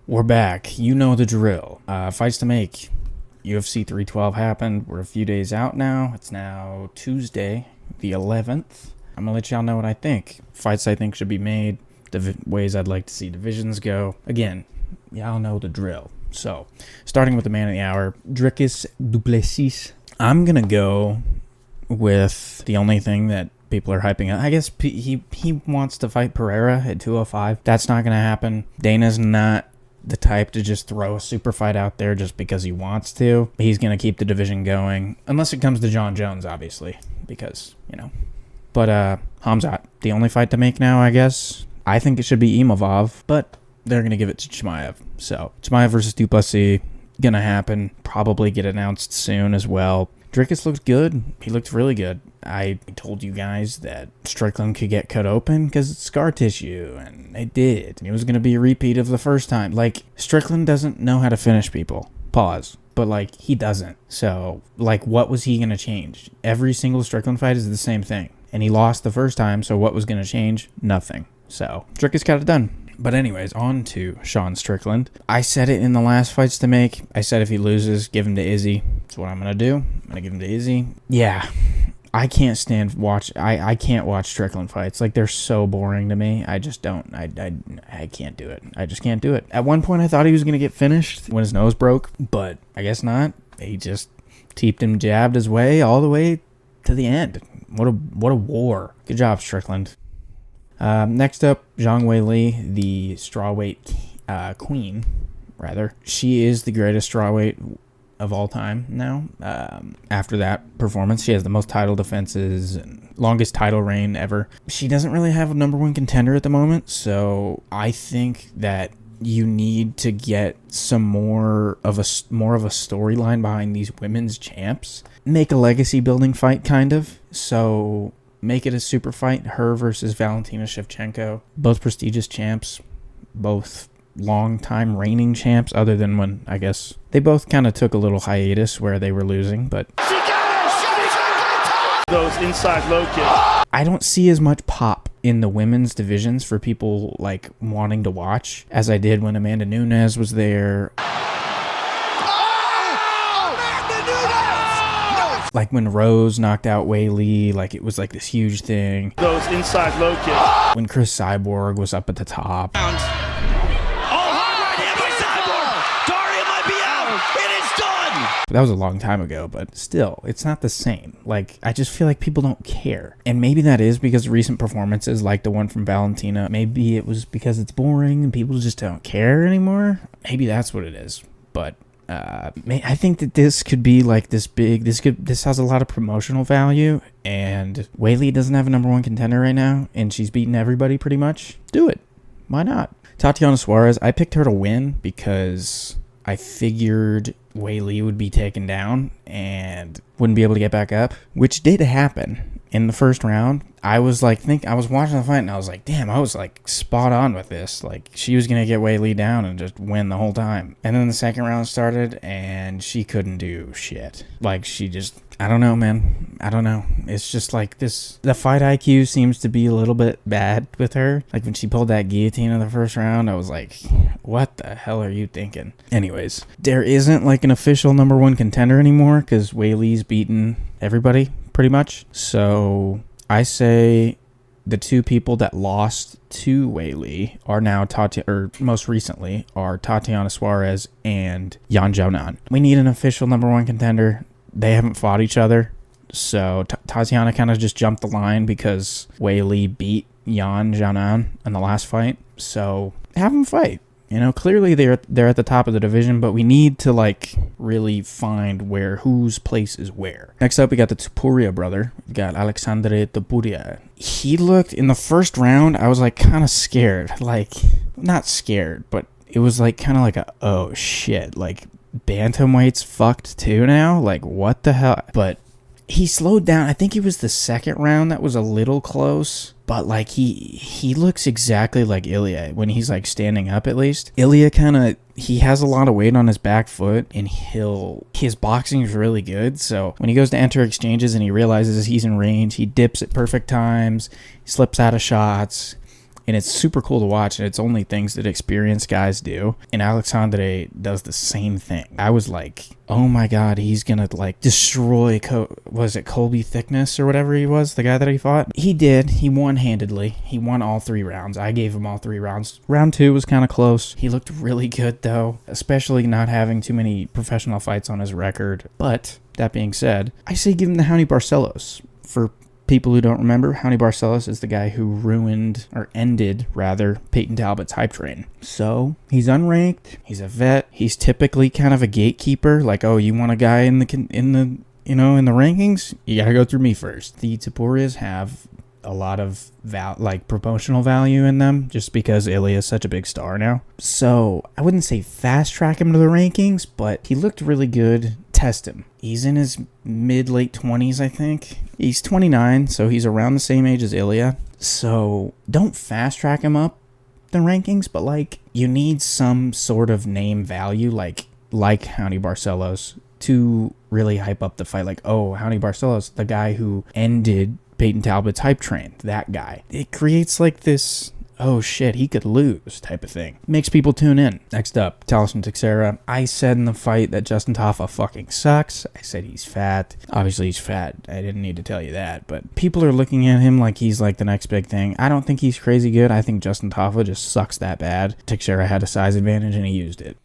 We're back. You know the drill. Fights to make. UFC 312 happened. We're a few days out now. It's now Tuesday, the 11th. I'm going to let y'all know what I think. Fights I think should be made. Ways I'd like to see divisions go. Again, y'all know the drill. So, starting with the man of the hour, Dricus Du Plessis. I'm going to go with the only thing that people are hyping up. I guess he wants to fight Pereira at 205. That's not going to happen. Dana's not the type to just throw a super fight out there just because he wants to. He's going to keep the division going. Unless it comes to John Jones, obviously. Because, you know. But, Khamzat, the only fight to make now, I guess. I think it should be Imavov, but they're going to give it to Chimaev. So, Chimaev versus Du Plessis, going to happen. Probably get announced soon as well. Dricus looked good. He looked really good. I told you guys that Strickland could get cut open because it's scar tissue, and it did. It was going to be a repeat of the first time. Like, Strickland doesn't know how to finish people. Pause. But, like, he doesn't. So, like, what was he going to change? Every single Strickland fight is the same thing. And he lost the first time, so what was going to change? Nothing. So, Dricus got it done. But anyways, on to Sean Strickland. I said it in the last fights to make. I said if he loses, give him to Izzy. That's what I'm going to do. I'm going to give him to Izzy. Yeah, I can't stand I can't watch Strickland fights. Like, they're so boring to me. I just don't. I can't do it. I just can't do it. At one point, I thought he was going to get finished when his nose broke, but I guess not. He just teeped him, jabbed his way all the way to the end. What a war. Good job, Strickland. Next up, Zhang Weili, the strawweight queen, rather. She is the greatest strawweight of all time now. After that performance, she has the most title defenses and longest title reign ever. She doesn't really have a number one contender at the moment, so I think that you need to get some more of a storyline behind these women's champs. Make a legacy building fight, kind of. So make it a super fight, her versus Valentina Shevchenko. Both prestigious champs, both long-time reigning champs, other than when, I guess, they both kind of took a little hiatus where they were losing, but those inside low kicks. I don't see as much pop in the women's divisions for people, like, wanting to watch as I did when Amanda Nunes was there. Like when Rose knocked out Weili, like it was like this huge thing. Those inside low kicks. When Chris Cyborg was up at the top. Oh, hard right hand by Cyborg. Daria might be out. It is done. That was a long time ago, but still, it's not the same. Like, I just feel like people don't care. And maybe that is because of recent performances like the one from Valentina. Maybe it was because it's boring and people just don't care anymore. Maybe that's what it is. But I think that this could be like this big. This has a lot of promotional value, and Weili doesn't have a number one contender right now, and she's beaten everybody pretty much. Do it. Why not? Tatiana Suarez, I picked her to win because I figured Weili would be taken down and wouldn't be able to get back up, which did happen in the first round. I was watching the fight and I was like, damn, I was like spot on with this. Like, she was going to get Weili down and just win the whole time. And then the second round started and she couldn't do shit. Like, she just, I don't know, man. I don't know. It's just like this, the fight IQ seems to be a little bit bad with her. Like, when she pulled that guillotine in the first round, I was like, what the hell are you thinking? Anyways, there isn't like an official number one contender anymore because Weili's beaten everybody pretty much. So I say the two people that lost to Weili are now most recently are Tatiana Suarez and Xionan. We need an official number one contender. They haven't fought each other, so Tatiana kind of just jumped the line because Weili beat Xionan in the last fight. So have them fight. You know, clearly they're at the top of the division, but we need to, like, really find whose place is where. Next up, we got the Topuria brother. We got Alexandre Topuria. He looked, in the first round, I was, like, kind of scared. Like, not scared, but it was, like, kind of like oh, shit. Like, bantamweight's fucked too now? Like, what the hell? But he slowed down. I think it was the second round that was a little close. But, like, he looks exactly like Ilya when he's, like, standing up, at least. Ilya he has a lot of weight on his back foot, and his boxing is really good. So when he goes to enter exchanges and he realizes he's in range, he dips at perfect times, he slips out of shots, And it's super cool to watch, and it's only things that experienced guys do. And Alexandre does the same thing. I was like, oh my God, he's gonna like destroy, was it Colby Thickness or whatever he was, the guy that he fought? He did. He won handedly. He won all 3 rounds. I gave him all 3 rounds. Round 2 was kind of close. He looked really good though, especially not having too many professional fights on his record. But that being said, I say give him the Houney Barcelos. For people who don't remember, Houney Barcelos is the guy who ended Peyton Talbot's hype train. So he's unranked. He's a vet. He's typically kind of a gatekeeper. Like, oh, you want a guy in the rankings? You gotta go through me first. The Topurias have a lot of promotional value in them just because Ilya is such a big star now. So I wouldn't say fast track him to the rankings, but he looked really good. Test him. He's in his mid-late 20s, I think. He's 29, so he's around the same age as Ilya. So don't fast track him up the rankings, but like you need some sort of name value like Houney Barcelos to really hype up the fight. Like, oh, Houney Barcelos, the guy who ended Peyton Talbot's hype train, that guy. It creates like this, oh shit, he could lose type of thing. Makes people tune in. Next up, Talison Teixeira. I said in the fight that Justin Tafa fucking sucks. I said he's fat. Obviously he's fat. I didn't need to tell you that. But people are looking at him like he's like the next big thing. I don't think he's crazy good. I think Justin Tafa just sucks that bad. Teixeira had a size advantage and he used it.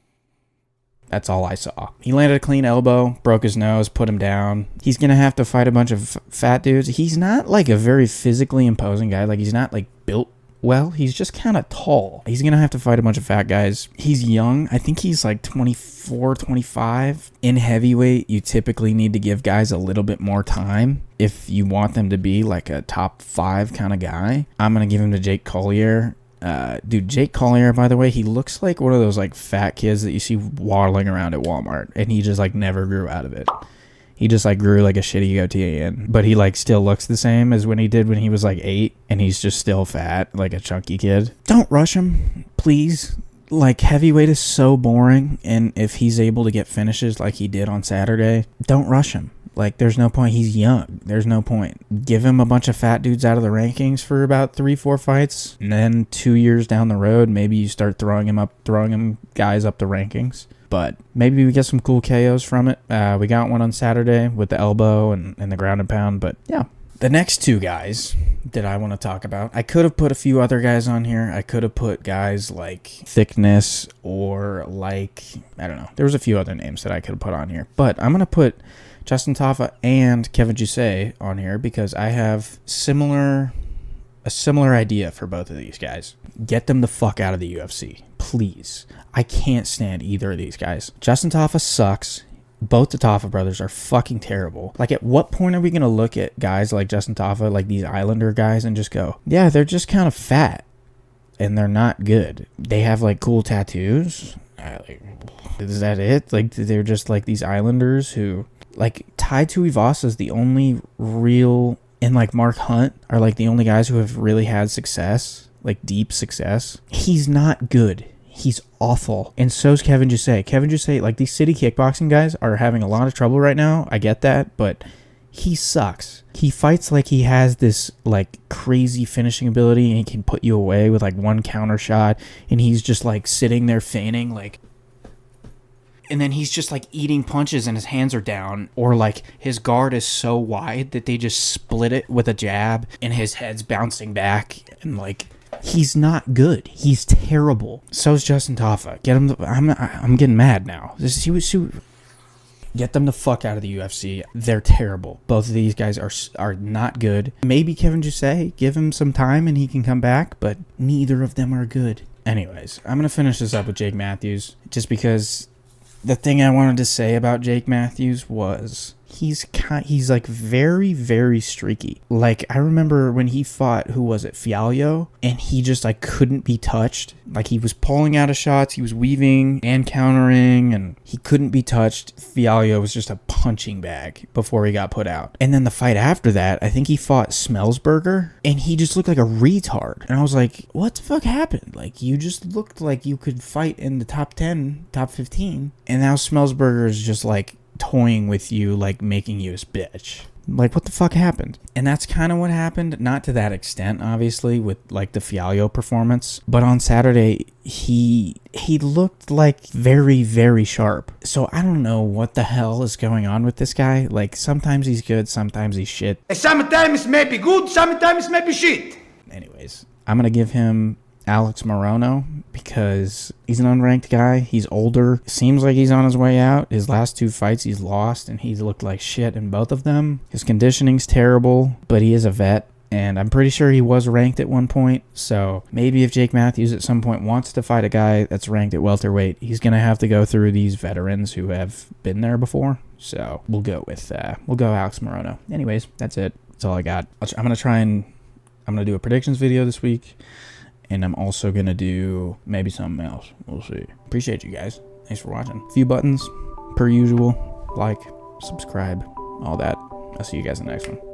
That's all I saw. He landed a clean elbow, broke his nose, put him down. He's going to have to fight a bunch of fat dudes. He's not like a very physically imposing guy. Like he's not like built well. He's just kind of tall. He's going to have to fight a bunch of fat guys. He's young. I think he's like 24, 25. In heavyweight, you typically need to give guys a little bit more time if you want them to be like a top 5 kind of guy. I'm going to give him to Jake Collier. Dude, Jake Collier, by the way, he looks like one of those like fat kids that you see waddling around at Walmart, and he just like never grew out of it. He just like grew like a shitty goatee in, but he like still looks the same as when he did when he was like 8, and he's just still fat, like a chunky kid. Don't rush him, please. Like, heavyweight is so boring, and if he's able to get finishes like he did on Saturday, don't rush him. Like, there's no point. He's young. There's no point. Give him a bunch of fat dudes out of the rankings for about 3-4 fights, and then 2 years down the road, maybe you start throwing him guys up the rankings. But maybe we get some cool KOs from it. We got one on Saturday with the elbow and the ground and pound, but yeah. The next 2 guys that I want to talk about, I could have put a few other guys on here. I could have put guys like Thickness or like, I don't know. There was a few other names that I could have put on here. But I'm going to put Justin Tafa and Kevin Jusset on here because I have a similar idea for both of these guys. Get them the fuck out of the UFC, please. I can't stand either of these guys. Justin Tafa sucks. Both the Tafa brothers are fucking terrible. Like, at what point are we going to look at guys like Justin Tafa, like these Islander guys, and just go, yeah, they're just kind of fat, and they're not good. They have, like, cool tattoos. Is that it? Like, they're just, like, these Islanders who, like, Tai Tuivasa is the only real, and, like, Mark Hunt are, like, the only guys who have really had success, like, deep success. He's not good. He's awful. And so's Kevin Jusset. Kevin Jusset, like, these city kickboxing guys are having a lot of trouble right now. I get that, but he sucks. He fights like he has this, like, crazy finishing ability, and he can put you away with, like, one counter shot, and he's just, like, sitting there feigning, like, and then he's just, like, eating punches and his hands are down, or, like, his guard is so wide that they just split it with a jab, and his head's bouncing back, and, like, he's not good. He's terrible. So's Justin Tafa. Get him. I'm getting mad now. Get them the fuck out of the UFC. They're terrible. Both of these guys are not good. Maybe Kevin Jusset, give him some time and he can come back, but neither of them are good. Anyways, I'm gonna finish this up with Jake Matthews, just because the thing I wanted to say about Jake Matthews was he's like very, very streaky. Like, I remember when he fought, who was it, Fialho, and he just, like, couldn't be touched. Like, he was pulling out of shots, he was weaving and countering, and he couldn't be touched. Fialho was just a punching bag before he got put out. And then the fight after that, I think he fought Smellsberger, and he just looked like a retard. And I was like, what the fuck happened? Like, you just looked like you could fight in the top 10, top 15, and now Smellsberger is just, like, toying with you, like, making you his bitch. Like, what the fuck happened? And that's kind of what happened. Not to that extent, obviously, with like the Fialho performance. But on Saturday, he looked like very, very sharp. So I don't know what the hell is going on with this guy. Like, sometimes he's good, sometimes he's shit. Sometimes maybe good, sometimes maybe shit. Anyways, I'm going to give him Alex Morono because he's an unranked guy. He's older. Seems like he's on his way out. His last 2 fights he's lost, and he's looked like shit in both of them. His conditioning's terrible, but he is a vet, and I'm pretty sure he was ranked at one point. So maybe if Jake Matthews at some point wants to fight a guy that's ranked at welterweight, he's going to have to go through these veterans who have been there before. So we'll go Alex Morono. Anyways, that's it. That's all I got. I'm going to do a predictions video this week. And I'm also going to do maybe something else. We'll see. Appreciate you guys. Thanks for watching. A few buttons, per usual. Like, subscribe, all that. I'll see you guys in the next one.